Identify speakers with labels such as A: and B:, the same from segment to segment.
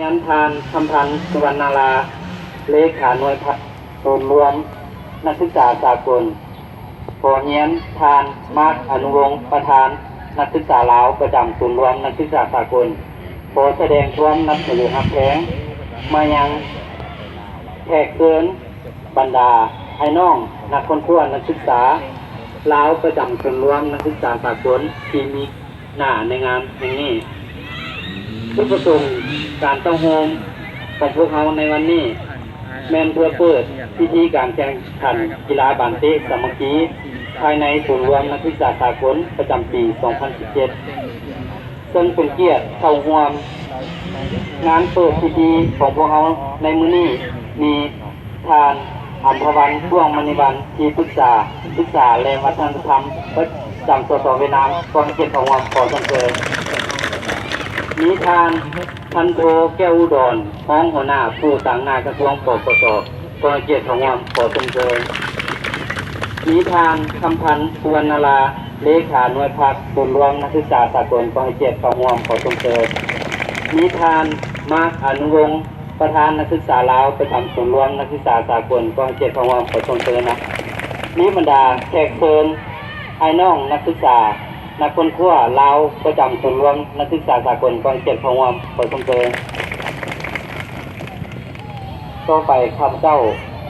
A: ยันทานคำพันธ์สุวรรณาราเลขาหน่วยศูนย์รวมนักศึกษาสากลขอเฮียนทานมาร์คอนุวงศ์ประธานนักศึกษาลาวประจำศูนย์รวมนักศึกษาสากลขอแสดงความนับถือฮักแพงมายังแขกเชิญบรรดาไอ้น้องนักคนขั้วนักศึกษาลาวประจำศูนย์รวมนักศึกษาสากลที่มีหน้าในงานอย่างนี้ทุกประสงค์การต้องโฮมของพวกเขาในวันนี้แม่นเพื่อเปิดพิธีการแข่งขันกีฬาบาสเตะสามัคคีภายในศูนย์รวมนักศึกษาสากลประจำปี 2017 ซึ่งเป็นเกียรติเข้าร่วมงานเปิดพิธีของพวกเขาในมื้อนี้มีทานอัมพวันช่วงมณีวันที่ปรึกษาและวัฒนธรรมประจำสสเวียดนามกองเกียรติของขอเชิญมีทานพันโทแก้วอุดรห้องหัวหน้าผู้ต่างงานกระทรวงปปสกองเกียรติของขอเชิญมีทานคำพันธ์สุวรรณาราเลขาหน่วยพักศูนย์รวมนักศึกษาสากลกองเกียรติของขอเชิญมีทานมาร์คอนุวงศ์ประธานนักศึกษาลาวประจำศูนย์รวมนักศึกษาสากลกองเกียรติของขอเชิญนะมีบรรดาแขกเชิญไอ้น้องนักศึกษานักคนขั้วลาวประจำศูนย์รวมนักศึกษาสากลกองเกียรติของขอเชิญต่อไปข้าพเจ้า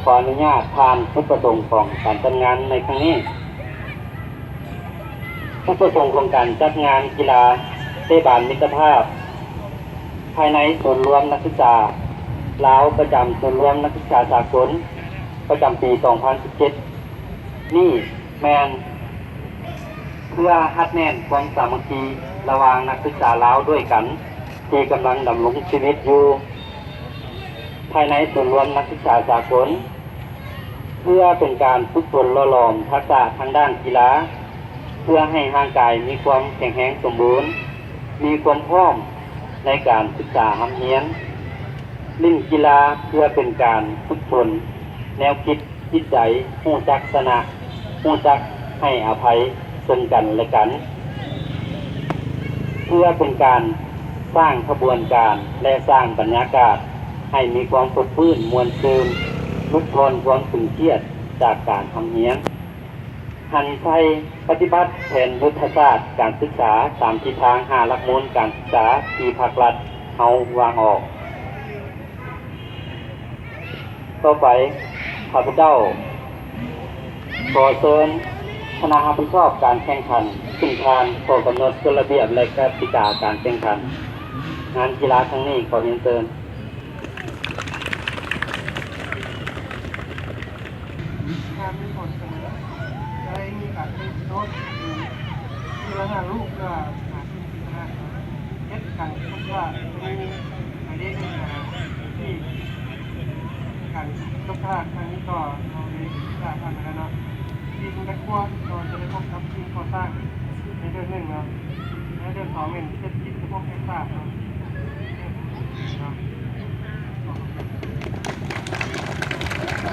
A: ขออนุญาตทานผู้ประสงค์ของการจัดงานในครั้งนี้ผู้ประสงค์ของการจัดงานกีฬาเตะบาสมิตรภาพภายในศูนย์รวมนักศึกษาลาวประจำศูนย์รวมนักศึกษาสากลประจำปี 2017 นี่แมนเพื่อฮัดแน่นความสามัคคีระหว่างนักศึกษาลาวด้วยกันที่กำลังดำรงชีวิตอยู่ภายในศูนย์รวมนักศึกษาสากลเพื่อเป็นการฝึกฝนหล่อหลอมทักษะทางด้านกีฬาเพื่อให้ร่างกายมีความแข็งแรงสมบูรณ์มีความพร้อมในการศึกษาหำเฮียนลิ่นกีฬาเพื่อเป็นการฝึกฝนแนวคิดจิตใจรู้จักชนะรู้จักให้อภัยซึ่งกันและกันเพื่อเป็นการสร้างขบวนการและสร้างบรรยากาศให้มีความสดชื่นมวลซื่นลดทอนความตึงเครียดจากการทำเฮียนหันไทยปฏิบัติแผนยุทธศาสตร์การศึกษาตามทิศทาง5 หลักมูลการศึกษาที่ภาครัฐเอาวางออกต่อไปข้าพเจ้าขอเชิญคณะรับผิดชอบการแข่งขันซึ่งทางขอกำหนดกฎระเบียบและกติกาการแข่งขันงานกีฬาครั้งนี้ขอเรียนเชิญ
B: การมีผลเสมอได้มีการเป็นโน้ตคือละลูกก็หาที่พิจารณาเฮ็ดกันทุกว่ามีหมายเลขที่การยกท่าครั้งนี้ก็เราได้ทราบกันแล้วเนาะทีมนักขั้วเราจะได้พบกับทีมก่อสร้างในเดือนหนึ่งเนาะในเดือนสองเป็นเจ็ดคิดจะพบแค่ทราบเนาะ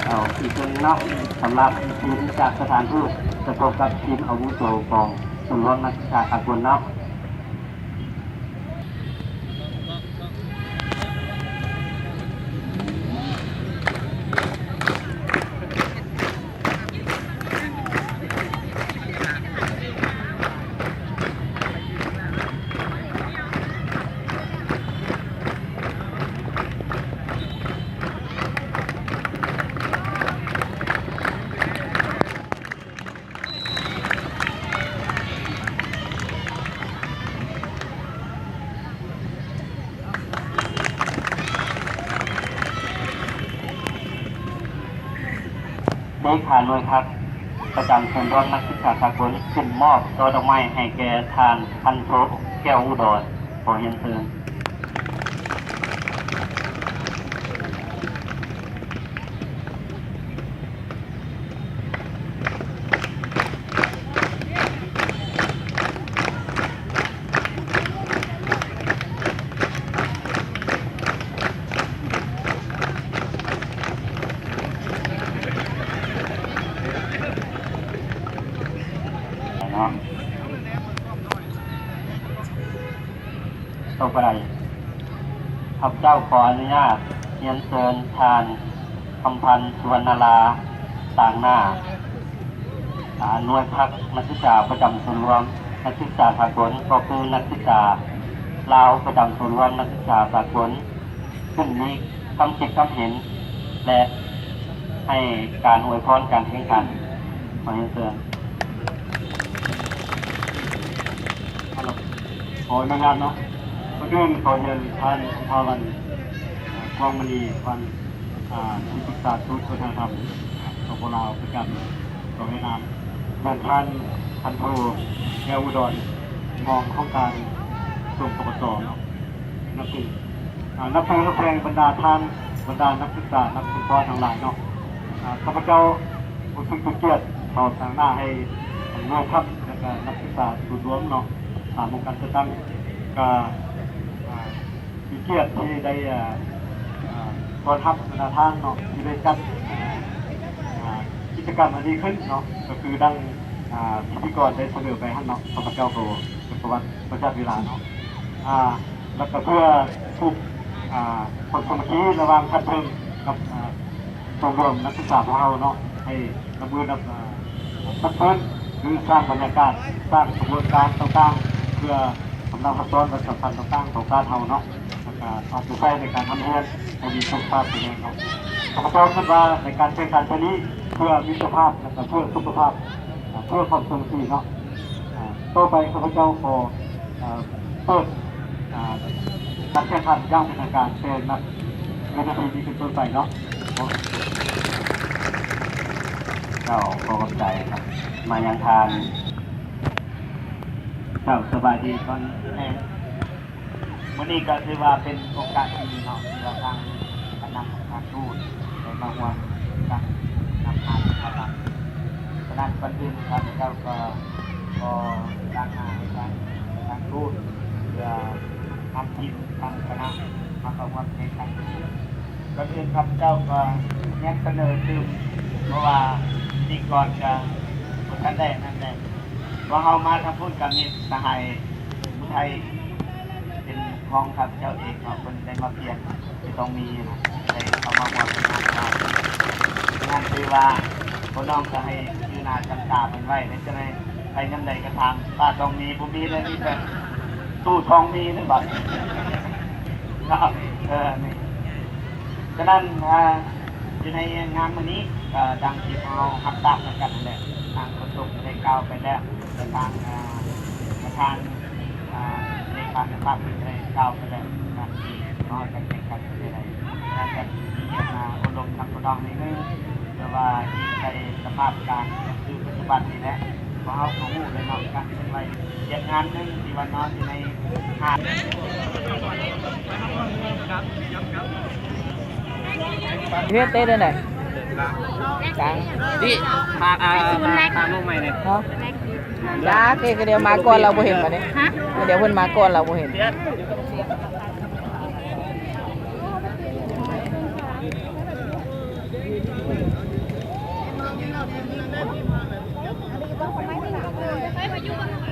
A: เอาอีกคนนอกสำหรับทีมจากสถานทูตจะพบกับทีมอาวุโสของศูนย์รวมนักศึกษาสากลนอกเลขาหน่วยพักประจำศูนย์รวมนักศึกษาสากลขึ้นมอบช่อดอกไม้ให้แก่ทานพันโทแก้วอุดรขอเรียนเชิญต่อไปข้า ข้าพเจ้าขออนุญาตเรียนเชิญทานคำพันธ์สุวรรณลาต่างหน้าหน่วยพักนักศึกษาประจำศูนย์รวมนักศึกษาสากลก็คือนักศึกษาลาวประจำศูนย์รวมนักศึกษาสากลขึ้นมีคำคิดคำเห็นและให้การอวยพรการแข่งขันขอเรียนเชิญ
C: ขออนุญาตเนาะเรื่องขอเรียนท่านภาวันทองมณีวันที่ปรึกษาทูตวัฒนธรรมของเราประจำของแนะนำท่านพันโทแก้วอุดรมองข้องการส่งปกติเนาะนักแพงบรรดาท่านบรรดานักศึกษานักศึกษาทั้งหลายเนาะข้าพเจ้าผู้ทรงเกียรติต่อทางหน้าให้หน่วยทัพและก็นักศึกษาส่วนรวมเนาะวงการจะตั้งก็มีเกียรติที่ได้ต้อนรับบรรดาท่านเนาะที่ได้จัดกิจกรรมอันนี้ขึ้นเนาะก็คือดังพิธีกรได้เสนอไปให้เนาะข้าพเจ้าโตเป็นประวัติประจักษ์เวลาเนาะแล้วก็เพื่อทุกคนสมัครระหว่างท่านเพิ่มกับชมรมนักศึกษาของเราเนาะให้นำมือนำสักเพิ่มคือสร้างบรรยากาศสร้างกระบวนการต่างๆเพื่อสำนักพัฒนาและสัมพันธ์ต่างๆของการเฮาเนาะเอาไปใช้ในการทำงานให้มีสุขภาพเป็นยังไงข้าพเจ้าคิดว่าในการแข่งขันครั้งนี้เพื่อมีสุขภาพและเพื่อสุขภาพเพื่อความสมดุลเนาะต่อไปข้าพเจ้าขอเปิดการแข่งขันย่างเป็นทางการเป็นนักในนาทีนี้เป็นต้นไปเนาะ
A: เจ้าขอบใจครับมายังทานเจ้าสบายดีตอนวันนี้ก็ถือว่าเป็นโอกาสที่ดีเนาะที่เราทางคณะการทูตในบางวันกับนำทางครับฉะนั้นก่อนอื่นครับเจ้าก็ตั้งมาให้การทูตเพื่อทำทีมทำคณะมาประมวลในครั้งนี้ก่อนอื่นครับเจ้าก็แยกเสนอดื่มเพราะว่าที่ก่อนจะท่านได้นั่นแหละว่าเรามาทำพูดกับมิตรสหายผู้ไทยเป็นของครับเจ้าเองเนาะคนได้มาเปลี่ยนที่ต้องมีได้เข้ามาบวชเป็นงานเรางานคือว่าคนน้องจะให้ยืนหน้าจำตาเป็นไว้และจะได้ไปน้ำใดกระทำป้าต้องมีบุมีและนี่แบบตู้ทองมีหรือเปล่าเนาะนี่ฉะนั้นอยู่ในงานวันนี้ดังที่เราหักตามกันแหละทางคนส่งได้ก้าวไปแล้วแต่ทางประธานในการภาพได้ก้าวไปแล้วการที่น้อยกันแข่งขันไปได้และจะมีมาอบรมทางคนน้องนิดนึงแต่ว่าในสภาพการคือปัจจุบันนี้แหละเพราะเขาของหูเลยนอนกันเป็นไรเย็นงานนึงที่วันนอนอยู่ในหาด
D: เฮ็ดเต้ได้ไหนกลางนี่
B: ตามลูกใหม่เนี่ย
D: เนาะจ้าเกเดี๋ยวมาก่อนเราบ่เห็นบัดนี้เดี๋ยวเพิ่นมาก่อนเราบ่เห็น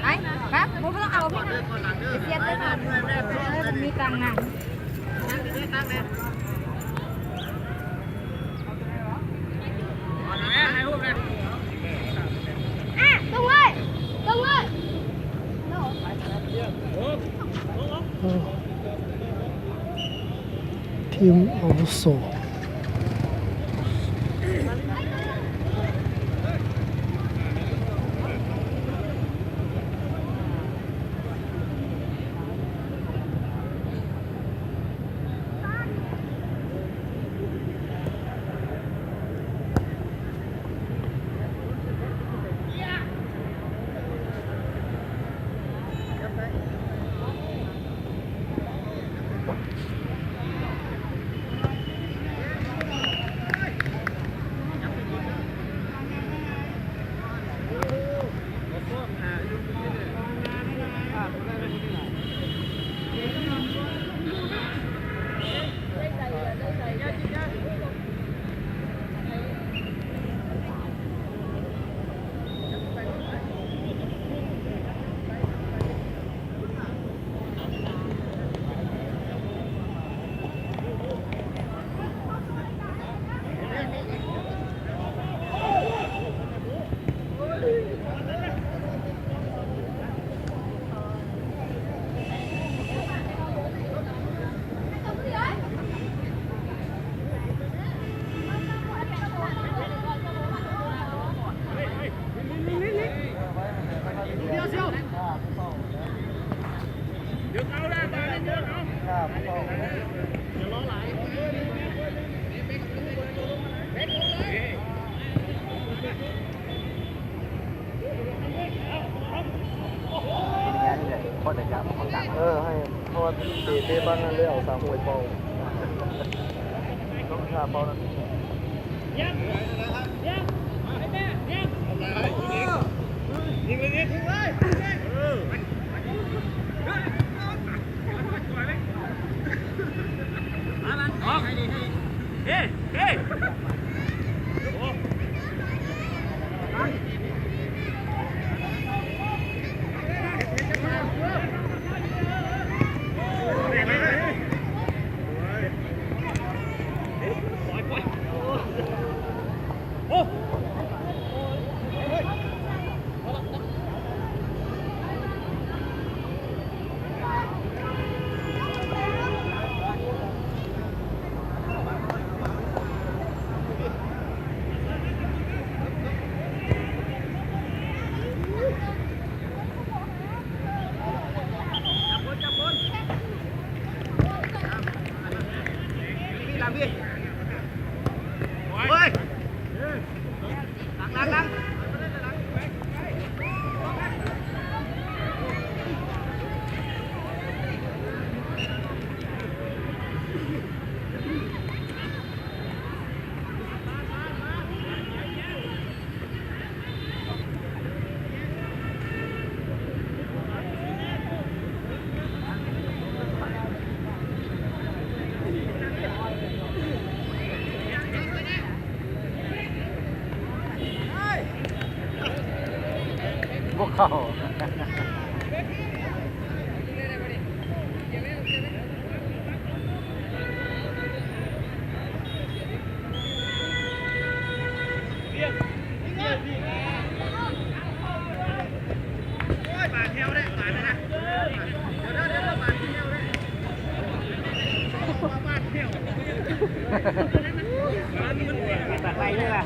E: ไอ้ครับผมไม่ต้องเอาพี่นะเสียได้ค่ะมีตังค์นะตรงเลยตรงเลย
B: ทีมอาวุโส เตะบ้านนั่นเลยเอาสามมวยเป่าต้องชาเป่านั่นพวกเขา ตัดไปเลยล่ะ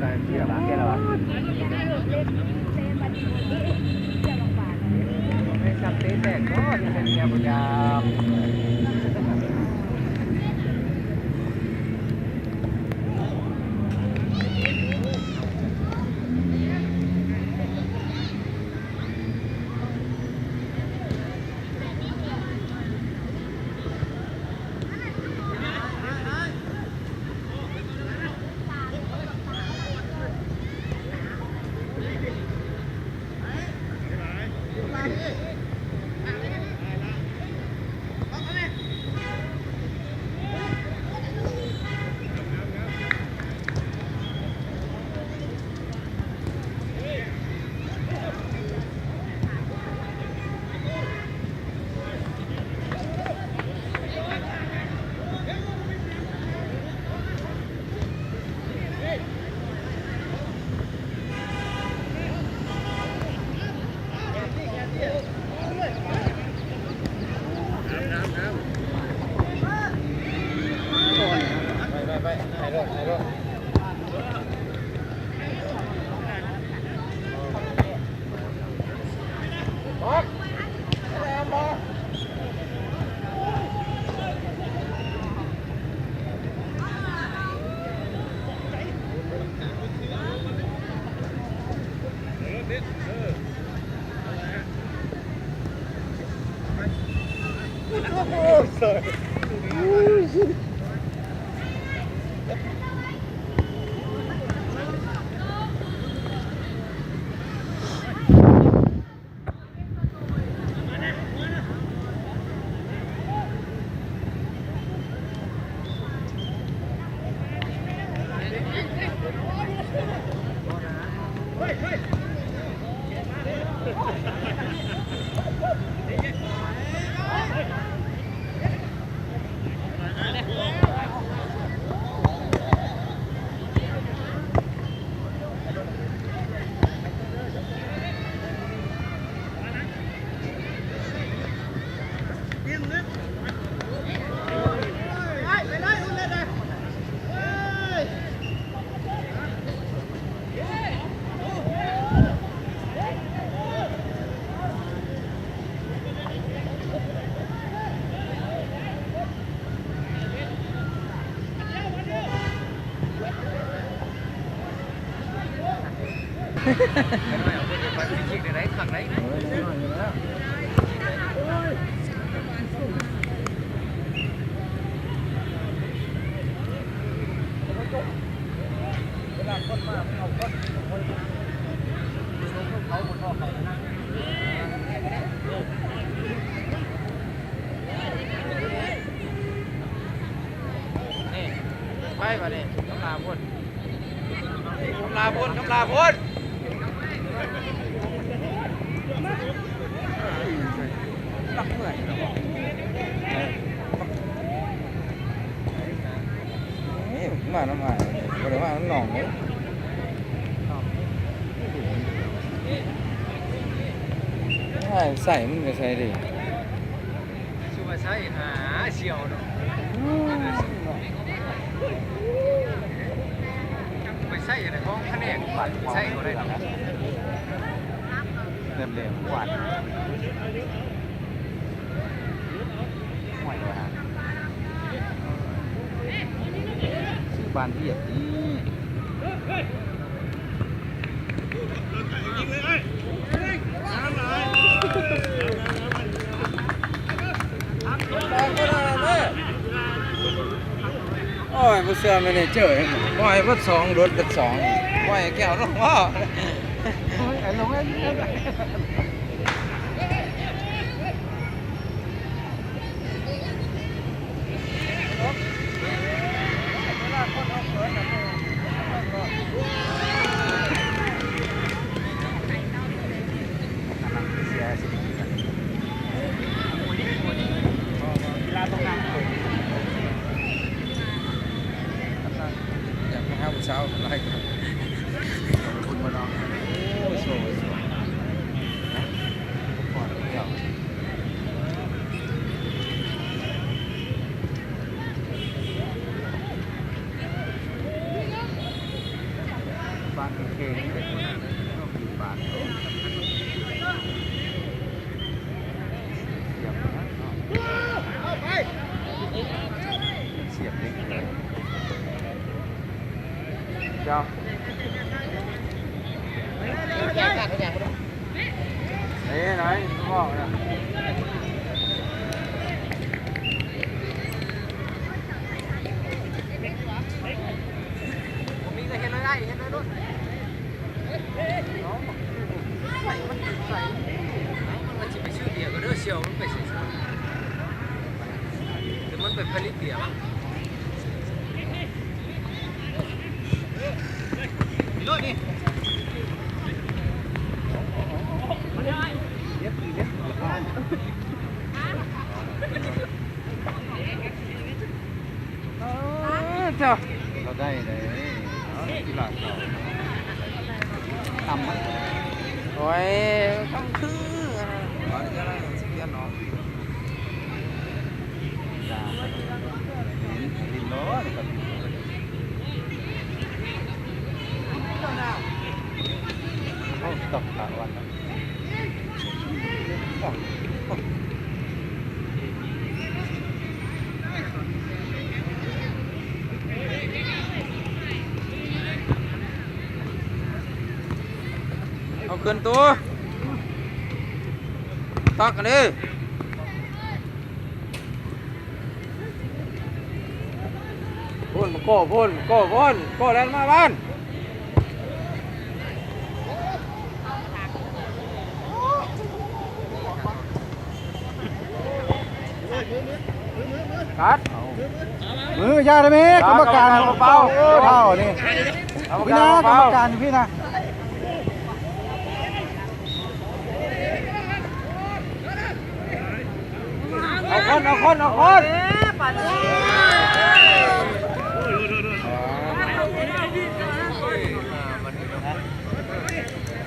B: ตายเที่ยวเที่ยวแล้วไม่จับเตะแตกก็จะเป็นยามยาม
D: ไปมาดิกำลาพ่นกำลาพ่นกำลาพ่นรักเหมือนมาน้ำมาบ่ได้ว่าน้ำหนองเลยใส่มันก็ใส่ดิช่วยใส่หาเชี่ยวเนาะไปใส่ในห้องคะแนนกวาดใส่ก็ได้หรอเริ่มกวาดห่วยเลยฮะซื้อบ้านที่อย่างนี้โอ้ยผู้เสื้อไม่ได้เจอปล่อยวัดสองรถวัดสองปล่อยแก้วลงว่าลงอยากไปหาผู้สาวอะไรกันคุณมาลองโอ้สวยก่อนเดียวบ้านเก่งๆเป็นอยู่บ้านเสียบเล็กเลยเจ้าเอ้ยไหนพ่อเนี่ยผมมีแต่เห็นเลยได้เห็นเลยด้วยใส่มันใส่มันจะไปชื่อเดียวก็เด้อเชียวมันไปใส่แต่มันเป็นผลิตเดียวนี่เจ้าเราได้เลยที่หลังเราทำมันโอ้ยต้องคืออะไรจะอะไรสิ่งนี้เนาะดินโน้ตกับตกตะวันเอาขึ้นตัวตักกันดิพ่นมาโก้พ่นโก้พ่นโก้แรงมาบ้านกัดมือยาได้ไหมกรรมการเป้าเท่านี่พี่นะกรรมการพี่นะเอาคน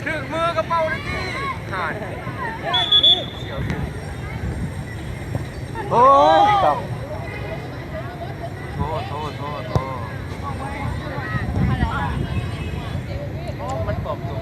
D: ถึงมือกระเป๋าเลยที่ขาดโอ้ยตกโทษมันตบตัว